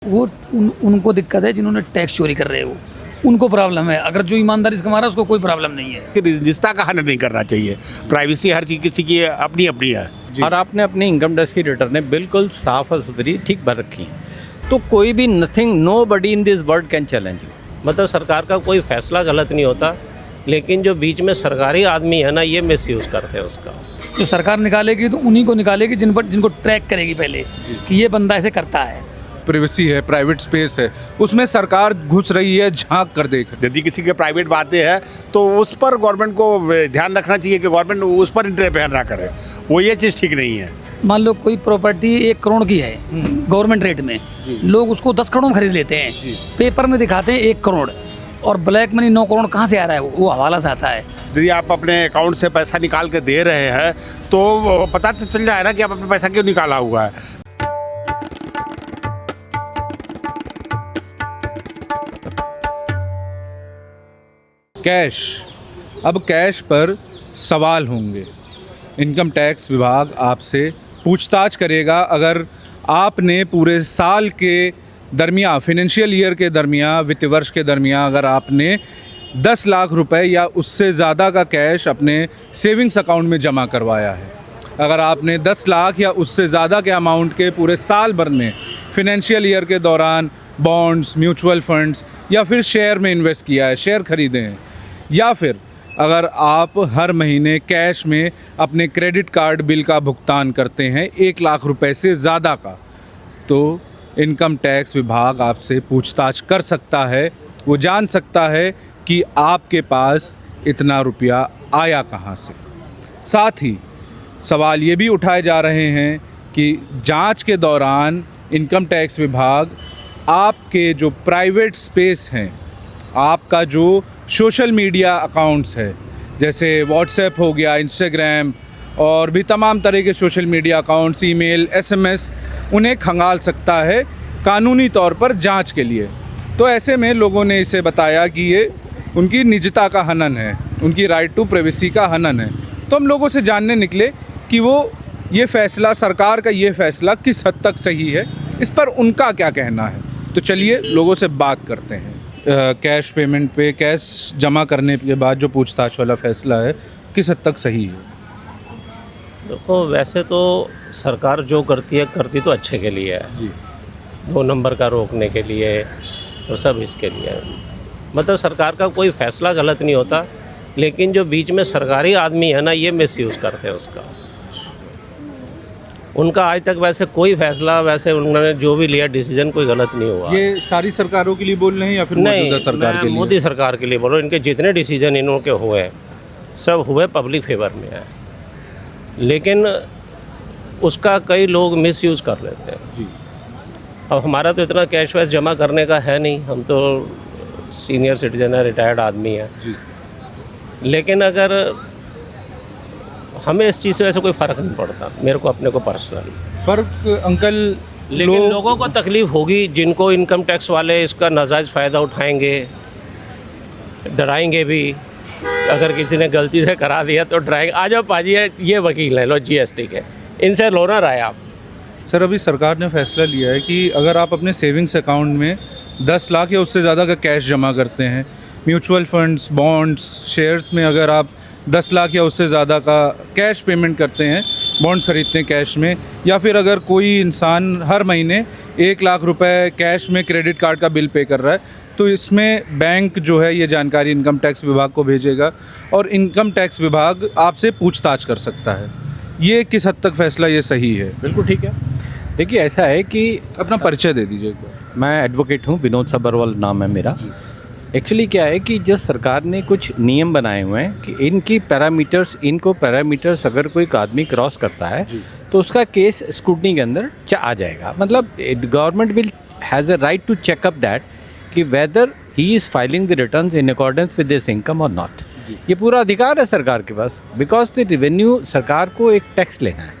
वो उनको दिक्कत है जिन्होंने टैक्स चोरी कर रहे हो, उनको प्रॉब्लम है। अगर जो ईमानदारी से कमा रहा है उसको कोई प्रॉब्लम नहीं है। कि रिश्ता का हनन नहीं करना चाहिए। प्राइवेसी हर चीज़ किसी की अपनी अपनी है। और आपने अपनी इनकम टैक्स की रिटर्न बिल्कुल साफ और सुथरी ठीक भर रखी हैं, तो कोई भी nothing nobody in this world can challenge you. मतलब सरकार का कोई फैसला गलत नहीं होता, लेकिन जो बीच में सरकारी आदमी है ना, ये मिसयूज़ करते हैं उसका। जो सरकार निकालेगी तो उन्हीं को निकालेगी जिनको ट्रैक करेगी पहले कि ये बंदा ऐसे करता है। प्राइवेसी है, प्राइवेट स्पेस है, उसमें सरकार घुस रही है, झांक कर देख। यदि किसी के प्राइवेट बातें हैं तो उस पर गवर्नमेंट को ध्यान रखना चाहिए कि गवर्नमेंट उस पर इंटरफेयर ना करे। वो ये चीज़ ठीक नहीं है। मान लो कोई प्रॉपर्टी 1 करोड़ की है गवर्नमेंट रेट में, लोग उसको 10 करोड़ में खरीद लेते हैं, पेपर में दिखाते हैं 1 करोड़, और ब्लैक मनी 9 करोड़ कहाँ से आ रहा है? वो हवाला से आता है। यदि आप अपने अकाउंट से पैसा निकाल के दे रहे हैं तो पता तो चल जाए ना कि आप अपना पैसा क्यों निकाला हुआ है। कैश, अब कैश पर सवाल होंगे। इनकम टैक्स विभाग आपसे पूछताछ करेगा अगर आपने पूरे साल के दरमियान, फाइनेंशियल ईयर के दरमियान, वित्त वर्ष के दरमियान अगर आपने 10 लाख रुपए या उससे ज़्यादा का कैश अपने सेविंग्स अकाउंट में जमा करवाया है। अगर आपने 10 लाख या उससे ज़्यादा के अमाउंट के पूरे साल भर में फाइनेंशियल ईयर के दौरान बॉन्ड्स, म्यूचुअल फंड्स या फिर शेयर में इन्वेस्ट किया है, शेयर ख़रीदे हैं, या फिर अगर आप हर महीने कैश में अपने क्रेडिट कार्ड बिल का भुगतान करते हैं 1 लाख रुपए से ज़्यादा का, तो इनकम टैक्स विभाग आपसे पूछताछ कर सकता है। वो जान सकता है कि आपके पास इतना रुपया आया कहाँ से। साथ ही सवाल ये भी उठाए जा रहे हैं कि जांच के दौरान इनकम टैक्स विभाग आपके जो प्राइवेट स्पेस हैं, आपका जो सोशल मीडिया अकाउंट्स है, जैसे व्हाट्सएप हो गया, इंस्टाग्राम और भी तमाम तरह के social media accounts, email, SMS, उन्हें खंगाल सकता है कानूनी तौर पर जांच के लिए। तो ऐसे में लोगों ने इसे बताया कि ये उनकी निजता का हनन है, उनकी राइट टू प्राइवेसी का हनन है। तो हम लोगों से जानने निकले कि वो ये फ़ैसला, सरकार का ये फ़ैसला किस हद तक सही है, इस पर उनका क्या कहना है। तो चलिए लोगों से बात करते हैं। कैश पेमेंट पे, कैश जमा करने के बाद जो पूछताछ वाला फ़ैसला है, किस हद तक सही है? देखो, वैसे तो सरकार जो करती तो अच्छे के लिए है जी। 2 नंबर का रोकने के लिए और सब इसके लिए है। मतलब सरकार का कोई फैसला गलत नहीं होता, लेकिन जो बीच में सरकारी आदमी है ना, ये मिसयूज़ करते हैं उसका। उनका आज तक वैसे कोई फैसला, वैसे उन्होंने जो भी लिया डिसीजन कोई गलत नहीं हुआ। ये सारी सरकारों के लिए बोल रहे हैं या फिर नहीं, मौजूदा सरकार के लिए? मोदी सरकार के लिए बोलो। इनके जितने डिसीजन इनके हुए सब हुए पब्लिक फेवर में है, लेकिन उसका कई लोग मिसयूज़ कर लेते हैं। जी। अब हमारा तो इतना कैश वैश जमा करने का है नहीं, हम तो सीनियर सिटीजन है, रिटायर्ड आदमी है जी। लेकिन अगर हमें इस चीज़ से वैसे कोई फ़र्क नहीं पड़ता, मेरे को अपने को पर्सनली फ़र्क अंकल, लेकिन लोगों को तकलीफ़ होगी जिनको इनकम टैक्स वाले इसका नाजायज़ फ़ायदा उठाएंगे, डराएंगे भी। अगर किसी ने गलती से करा दिया तो डराएंगे। आ जाओ पाजी, ये वकील है, लो जीएसटी के, इनसे लो ना राय आप। सर, अभी सरकार ने फैसला लिया है कि अगर आप अपने सेविंग्स अकाउंट में 10 लाख या उससे ज़्यादा का कैश जमा करते हैं, म्यूचुअल फंड्स, बॉन्ड्स, शेयर्स में अगर आप 10 लाख या उससे ज़्यादा का कैश पेमेंट करते हैं, बॉन्ड्स खरीदते हैं कैश में, या फिर अगर कोई इंसान हर महीने 1 लाख रुपए कैश में क्रेडिट कार्ड का बिल पे कर रहा है, तो इसमें बैंक जो है ये जानकारी इनकम टैक्स विभाग को भेजेगा और इनकम टैक्स विभाग आपसे पूछताछ कर सकता है। ये किस हद तक फैसला ये सही है? बिल्कुल ठीक है। देखिए, ऐसा है कि अपना परिचय दे दीजिए एक बार। मैं एडवोकेट हूँ, विनोद सब्बरवाल नाम है मेरा। एक्चुअली क्या है कि जो सरकार ने कुछ नियम बनाए हुए हैं कि इनको पैरामीटर्स अगर कोई आदमी क्रॉस करता है तो उसका केस स्क्रूटनी के अंदर आ जाएगा। मतलब government will has a right to check up that कि whether he is filing the returns in accordance with this income और नॉट। ये पूरा अधिकार है सरकार के पास, बिकॉज द रेवेन्यू, सरकार को एक टैक्स लेना है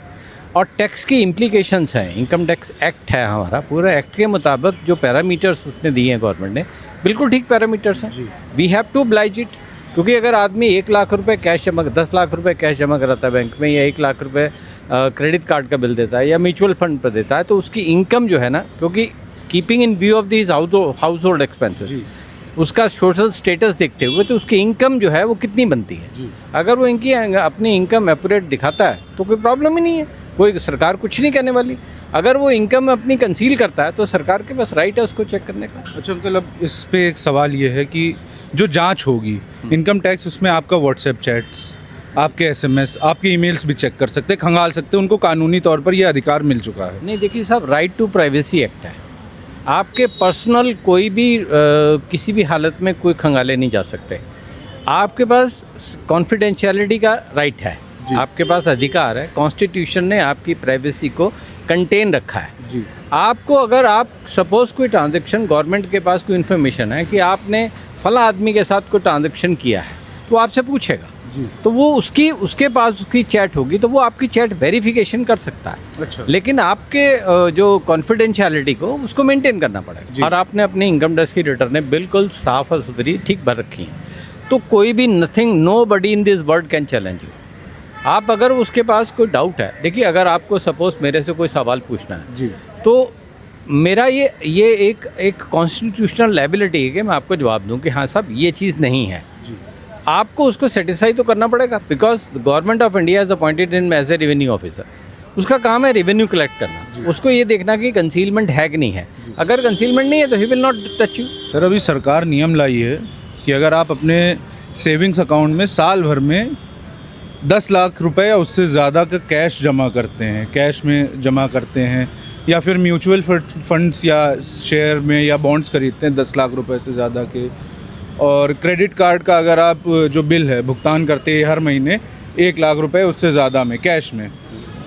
और टैक्स की इम्प्लीकेशंस हैं। इनकम टैक्स एक्ट है हमारा, पूरा एक्ट के मुताबिक जो पैरामीटर्स उसने दिए हैं गवर्नमेंट ने, बिल्कुल ठीक पैरामीटर्स हैं। We have to oblige it, क्योंकि अगर आदमी 1 लाख रुपए कैश जमा, 10 लाख रुपए कैश जमा कराता है बैंक में, या 1 लाख रुपए क्रेडिट कार्ड का बिल देता है या म्यूचुअल फंड पर देता है, तो उसकी इनकम जो है ना, क्योंकि keeping in view of this house hold expenses, उसका सोशल स्टेटस देखते हुए तो उसकी इनकम जो है वो कितनी बनती है। अगर वो इनकी अपनी इनकम एपुरेट दिखाता है तो कोई प्रॉब्लम ही नहीं है, कोई सरकार कुछ नहीं कहने वाली। अगर वो इनकम अपनी कंसील करता है तो सरकार के पास राइट है उसको चेक करने का। अच्छा अंकल, अब इस पे एक सवाल ये है कि जो जांच होगी इनकम टैक्स, उसमें आपका व्हाट्सएप चैट्स, आपके एसएमएस, आपके ईमेल्स भी चेक कर सकते हैं, खंगाल सकते हैं, उनको कानूनी तौर पर यह अधिकार मिल चुका है। नहीं देखिए साहब, राइट टू प्राइवेसी एक्ट है, आपके पर्सनल कोई भी किसी भी हालत में कोई खंगाले नहीं जा सकते। आपके पास कॉन्फिडेंशियलिटी का राइट है, आपके पास अधिकार है, कॉन्स्टिट्यूशन ने आपकी प्राइवेसी को कंटेन रखा है जी। आपको अगर आप सपोज़ कोई ट्रांजैक्शन, गवर्नमेंट के पास कोई इन्फॉर्मेशन है कि आपने फला आदमी के साथ कोई ट्रांजैक्शन किया है तो आपसे पूछेगा जी। तो वो उसके पास उसकी चैट होगी तो वो आपकी चैट वेरिफिकेशन कर सकता है। अच्छा। लेकिन आपके जो कॉन्फिडेंशियलिटी को उसको मेंटेन करना जी। पड़ेगा। और आपने अपनी इनकम टैक्स की रिटर्नें बिल्कुल साफ और सुथरी ठीक भर रखी हैं तो कोई भी nothing, nobody in this world can challenge you. आप अगर उसके पास कोई डाउट है, देखिए अगर आपको सपोज मेरे से कोई सवाल पूछना है जी। तो मेरा ये एक कॉन्स्टिट्यूशनल लायबिलिटी है कि मैं आपको जवाब दूं कि हाँ साहब ये चीज़ नहीं है जी। आपको उसको सेटिस्फाई तो करना पड़ेगा, because government of India is appointed in as a revenue officer. उसका काम है रेवेन्यू कलेक्ट करना, उसको ये देखना कि कंसीलमेंट है कि नहीं है। अगर कंसीलमेंट नहीं है तो he will not touch you. Sir, अभी सरकार नियम लाई है कि अगर आप अपने सेविंग्स अकाउंट में साल भर में 10 लाख रुपए या उससे ज़्यादा का कैश जमा करते हैं, कैश में जमा करते हैं, या फिर म्यूचुअल फंड्स या शेयर में या बॉन्ड्स खरीदते हैं 10 लाख रुपए से ज़्यादा के, और क्रेडिट कार्ड का अगर आप जो बिल है भुगतान करते हैं हर महीने 1 लाख रुपए उससे ज़्यादा में कैश में,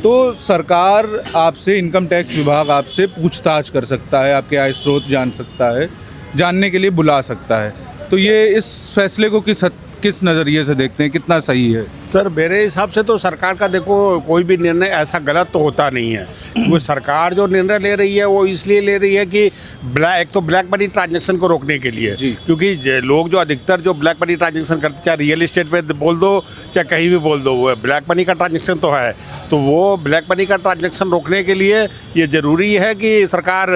तो सरकार आपसे, इनकम टैक्स विभाग आपसे पूछताछ कर सकता है, आपके आय स्रोत जान सकता है, जानने के लिए बुला सकता है। तो ये इस फैसले को किस नज़रिए से देखते हैं, कितना सही है? सर मेरे हिसाब से तो सरकार का देखो कोई भी निर्णय ऐसा गलत तो होता नहीं है। वो सरकार जो निर्णय ले रही है वो इसलिए ले रही है कि एक तो ब्लैक मनी ट्रांजैक्शन को रोकने के लिए, क्योंकि लोग जो अधिकतर जो ब्लैक मनी ट्रांजैक्शन करते, चाहे रियल इस्टेट पे बोल दो चाहे कहीं भी बोल दो, वो ब्लैक मनी का ट्रांजैक्शन तो है। तो वो ब्लैक मनी का ट्रांजैक्शन रोकने के लिए ये ज़रूरी है कि सरकार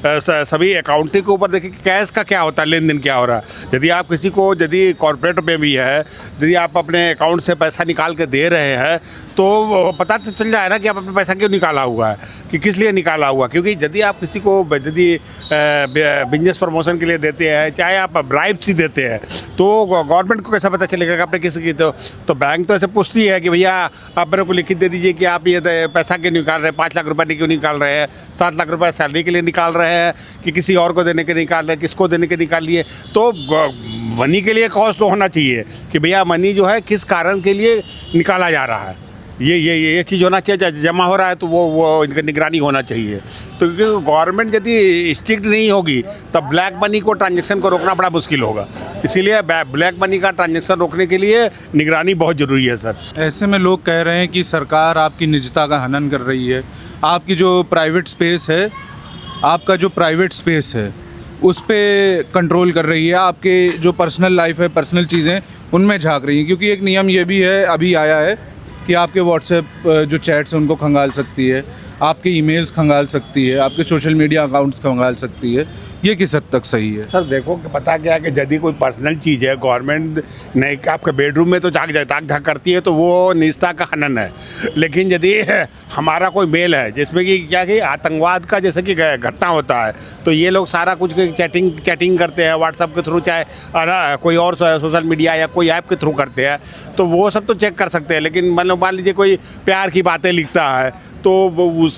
सभी अकाउंटिंग के ऊपर देखिए कैश का क्या होता है, लेन देन क्या हो रहा है। यदि आप किसी को, यदि कॉर्पोरेट में भी है, यदि आप अपने अकाउंट से पैसा निकाल के दे रहे हैं तो पता तो चल जाए ना कि आप अपना पैसा क्यों निकाला हुआ है, कि किस लिए निकाला हुआ। क्योंकि यदि आप किसी को यदि बिजनेस प्रमोशन के लिए देते हैं, चाहे आप ब्राइब्स ही देते हैं, तो गवर्नमेंट को कैसा पता चलेगा कि आपने किसी की, तो बैंक तो ऐसे पूछती है कि भैया आप मेरे को लिखित दे दीजिए कि आप ये पैसा क्यों निकाल रहे हैं, 5 लाख रुपये क्यों निकाल रहे हैं, 7 लाख रुपये सैलरी के लिए निकाल रहे हैं कि किसी और को देने के निकाल रहे हैं, किसको देने के निकाल लिए। तो मनी के लिए कॉस्ट तो होना चाहिए कि भैया मनी जो है किस कारण के लिए निकाला जा रहा है, ये चीज़ होना चाहिए। जमा हो रहा है तो वो इनकी निगरानी होना चाहिए। तो क्योंकि गवर्नमेंट यदि स्ट्रिक्ट नहीं होगी तब ब्लैक मनी को ट्रांजैक्शन को रोकना बड़ा मुश्किल होगा। इसीलिए ब्लैक मनी का ट्रांजैक्शन रोकने के लिए निगरानी बहुत ज़रूरी है सर। ऐसे में लोग कह रहे हैं कि सरकार आपकी निजता का हनन कर रही है, आपकी जो प्राइवेट स्पेस है, आपका जो प्राइवेट स्पेस है उस पर कंट्रोल कर रही है, आपके जो पर्सनल लाइफ है, पर्सनल चीज़ें उनमें झांक रही हैं। क्योंकि एक नियम ये भी है, अभी आया है कि आपके व्हाट्सएप जो चैट्स हैं उनको खंगाल सकती है, आपके ईमेल्स खंगाल सकती है, आपके सोशल मीडिया अकाउंट्स खंगाल सकती है। ये किस हद तक सही है? सर देखो कि पता क्या है कि यदि कोई पर्सनल चीज़ है, गवर्नमेंट नहीं आपके बेडरूम में तो ताक झाँक करती है तो वो निजता का हनन है। लेकिन यदि हमारा कोई मेल है जिसमें कि क्या कि आतंकवाद का जैसे कि घटना होता है, तो ये लोग सारा कुछ चैटिंग करते हैं व्हाट्सएप के थ्रू, चाहे कोई और सोशल मीडिया या कोई ऐप के थ्रू करते हैं, तो वो सब तो चेक कर सकते हैं। लेकिन मान लीजिए कोई प्यार की बातें लिखता है तो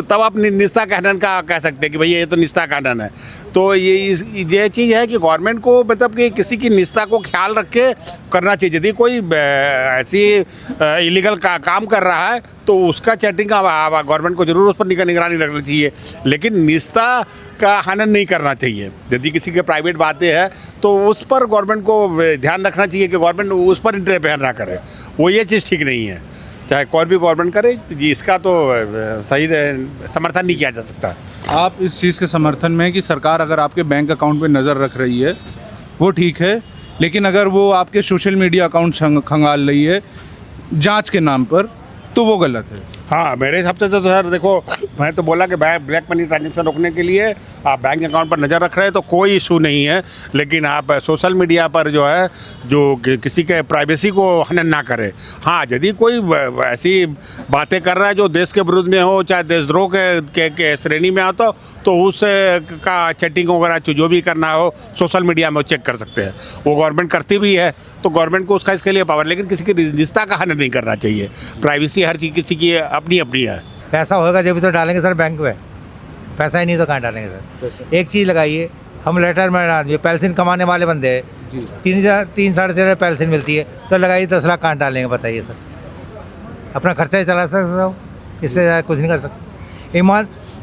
तब आप निजता का हनन का कह सकते हैं कि भैया ये तो निजता का हनन है। तो ये चीज़ है कि गवर्नमेंट को मतलब कि किसी की निजता को ख्याल रख के करना चाहिए। यदि कोई ऐसी इलीगल काम कर रहा है तो उसका चैटिंग का गवर्नमेंट को जरूर उस पर निगरानी रखनी चाहिए, लेकिन निजता का हनन नहीं करना चाहिए। यदि किसी के प्राइवेट बातें हैं तो उस पर गवर्नमेंट को ध्यान रखना चाहिए कि गवर्नमेंट उस पर इंटरफेयर ना करे। वो ये चीज़ ठीक नहीं है, चाहे कोई भी गवर्नमेंट करे, इसका तो सही समर्थन नहीं किया जा सकता। आप इस चीज़ के समर्थन में कि सरकार अगर आपके बैंक अकाउंट पे नज़र रख रही है वो ठीक है, लेकिन अगर वो आपके सोशल मीडिया अकाउंट खंगाल रही है जांच के नाम पर तो वो गलत है? हाँ, मेरे हिसाब से तो सर देखो, मैं तो बोला कि ब्लैक मनी ट्रांजैक्शन रोकने के लिए आप बैंक अकाउंट पर नज़र रख रहे हैं तो कोई इशू नहीं है, लेकिन आप सोशल मीडिया पर जो है जो किसी के प्राइवेसी को हनन ना करें। हाँ, यदि कोई ऐसी बातें कर रहा है जो देश के विरुद्ध में हो, चाहे देशद्रोह के श्रेणी में आता हो, तो उस का चैटिंग वगैरह जो भी करना हो सोशल मीडिया में वो चेक कर सकते हैं। वो गवर्नमेंट करती भी है, तो गवर्नमेंट को उसका इसके लिए पावर, लेकिन किसी की निजता का हनन नहीं करना चाहिए। प्राइवेसी हर चीज़ किसी की अपनी अपनी है। पैसा होगा जब तो डालेंगे सर बैंक में, पैसा ही नहीं तो कहाँ डालेंगे सर। एक चीज़ लगाइए, हम रिटायरमेंट आदमी, पेंशन कमाने वाले बंदे हैं, 3 साढ़े 3 पेंशन मिलती है, तो लगाइए 10 लाख कहाँ डालेंगे बताइए सर। अपना खर्चा ही चला सकते हो, इससे ज़्यादा कुछ नहीं कर सकते।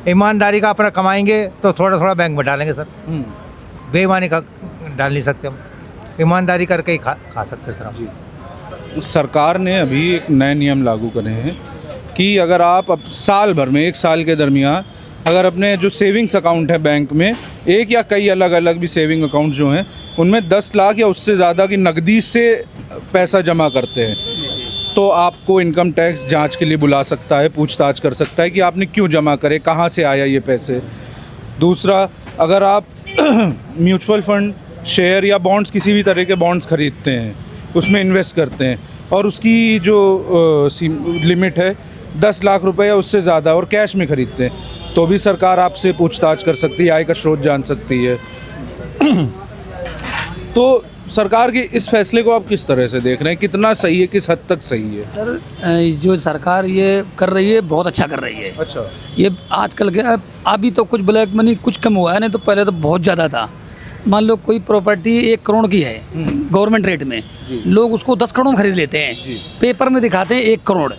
ईमानदारी का अपना कमाएंगे तो थोड़ा थोड़ा बैंक में डालेंगे सर, बेईमानी का डाल नहीं सकते हम, ईमानदारी करके ही खा सकते सर हम। सरकार ने अभी एक नए नियम लागू करे हैं कि अगर आप अब साल भर में 1 साल के दरमियान अगर अपने जो सेविंग्स अकाउंट है बैंक में, एक या कई अलग अलग भी सेविंग अकाउंट जो हैं, उनमें 10 लाख या उससे ज़्यादा की नकदी से पैसा जमा करते हैं, तो आपको इनकम टैक्स जांच के लिए बुला सकता है, पूछताछ कर सकता है कि आपने क्यों जमा करे, कहाँ से आया ये पैसे। दूसरा, अगर आप म्यूचुअल फंड, शेयर या बॉन्ड्स, किसी भी तरह के बॉन्ड्स खरीदते हैं, उसमें इन्वेस्ट करते हैं और उसकी जो लिमिट है 10 लाख रुपए या उससे ज़्यादा और कैश में खरीदते हैं, तो भी सरकार आपसे पूछताछ कर सकती है, आय का स्रोत जान सकती है। तो सरकार के इस फैसले को आप किस तरह से देख रहे हैं, कितना सही है, किस हद तक सही है? सर, जो सरकार ये कर रही है बहुत अच्छा कर रही है। अच्छा, ये आजकल के अभी तो कुछ ब्लैक मनी कुछ कम हुआ है, नहीं तो पहले तो बहुत ज़्यादा था। मान लो कोई प्रॉपर्टी 1 करोड़ की है गवर्नमेंट रेट में, लोग उसको 10 करोड़ में खरीद लेते हैं, पेपर में दिखाते हैं 1 करोड़,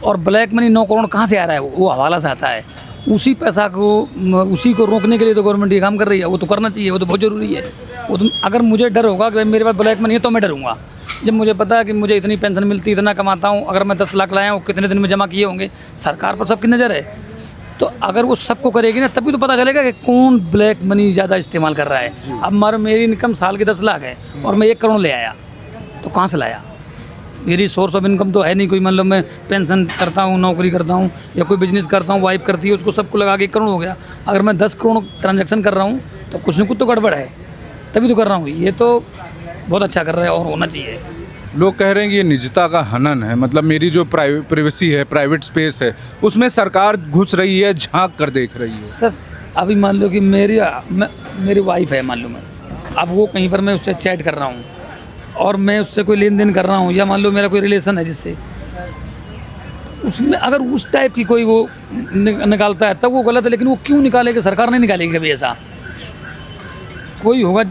और ब्लैक मनी 9 करोड़ कहाँ से आ रहा है? वो हवाला से आता है। उसी पैसा को, उसी को रोकने के लिए तो गवर्नमेंट ये काम कर रही है। वो तो करना चाहिए, वो तो बहुत ज़रूरी है। वो तो अगर मुझे डर होगा कि मेरे पास ब्लैक मनी है तो मैं डरूंगा। जब मुझे पता है कि मुझे इतनी पेंशन मिलती, इतना कमाता हूँ, अगर मैं 10 लाख लाया हूँ, कितने दिन में जमा किए होंगे, सरकार पर सबकी नज़र है। तो अगर वो सबको करेगी ना, तभी तो पता चलेगा कि कौन ब्लैक मनी ज़्यादा इस्तेमाल कर रहा है। अब मेरी इनकम साल की 10 लाख है और मैं 1 करोड़ ले आया, तो कहाँ से लाया? मेरी सोर्स ऑफ इनकम तो है नहीं कोई। मान लो मैं पेंशन करता हूँ, नौकरी करता हूँ या कोई बिजनेस करता हूँ, वाइफ करती है, उसको सबको लगा के 1 करोड़ हो गया। अगर मैं 10 करोड़ ट्रांजैक्शन कर रहा हूँ तो कुछ न कुछ तो गड़बड़ है, तभी तो कर रहा हूँ। ये तो बहुत अच्छा कर रहा है और होना चाहिए। लोग कह रहे हैं कि ये निजता का हनन है, मतलब मेरी जो प्राइवेसी है, प्राइवेट स्पेस है, उसमें सरकार घुस रही है, झांक कर देख रही है। सर, अभी मान लो कि मेरी वाइफ है, मान लो मैं अब वो कहीं पर मैं उससे चैट कर रहा हूँ और मैं उससे कोई लेन देन कर रहा हूँ, या मान लो मेरा कोई रिलेशन है जिससे, उसमें अगर उस टाइप की कोई वो निकालता है तब वो गलत है। लेकिन वो क्यों निकालेगी? सरकार नहीं निकालेगी कभी। ऐसा कोई होगा,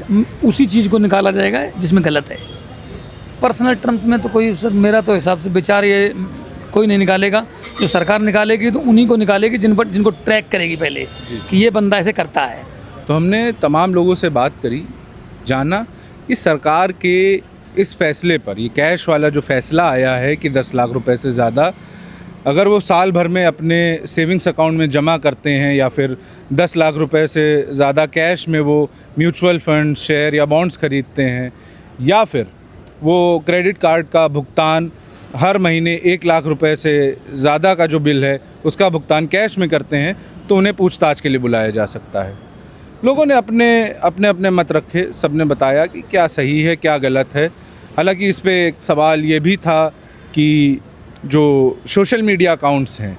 उसी चीज़ को निकाला जाएगा जिसमें गलत है। पर्सनल टर्म्स में तो कोई, सर मेरा तो हिसाब से विचार ये कोई नहीं निकालेगा। जो सरकार निकालेगी तो उन्हीं को निकालेगी जिनको ट्रैक करेगी पहले कि ये बंदा ऐसे करता है। तो हमने तमाम लोगों से बात करी, जाना कि सरकार के इस फैसले पर, ये कैश वाला जो फैसला आया है कि 10 लाख रुपए से ज़्यादा अगर वो साल भर में अपने सेविंग्स अकाउंट में जमा करते हैं, या फिर 10 लाख रुपए से ज़्यादा कैश में वो म्यूचुअल फंड, शेयर या बॉन्ड्स खरीदते हैं, या फिर वो क्रेडिट कार्ड का भुगतान हर महीने 1 लाख रुपए से ज़्यादा का जो बिल है उसका भुगतान कैश में करते हैं, तो उन्हें पूछताछ के लिए बुलाया जा सकता है। लोगों ने अपने मत रखे, सबने बताया कि क्या सही है, क्या गलत है। हालांकि इस पे एक सवाल ये भी था कि जो सोशल मीडिया अकाउंट्स हैं,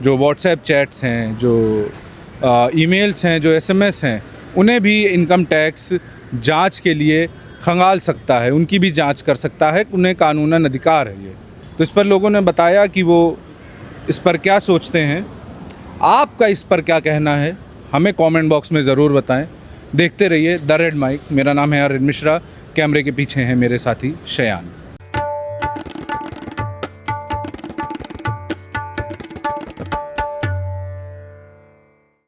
जो व्हाट्सएप चैट्स हैं, जो ईमेल्स हैं, जो एसएमएस हैं, उन्हें भी इनकम टैक्स जांच के लिए खंगाल सकता है, उनकी भी जांच कर सकता है, उन्हें कानूनन अधिकार है ये। तो इस पर लोगों ने बताया कि वो इस पर क्या सोचते हैं। आपका इस पर क्या कहना है, हमें कमेंट बॉक्स में ज़रूर बताएं। देखते रहिए द रेड माइक। मेरा नाम है आर्यन मिश्रा, कैमरे के पीछे हैं मेरे साथी शयान।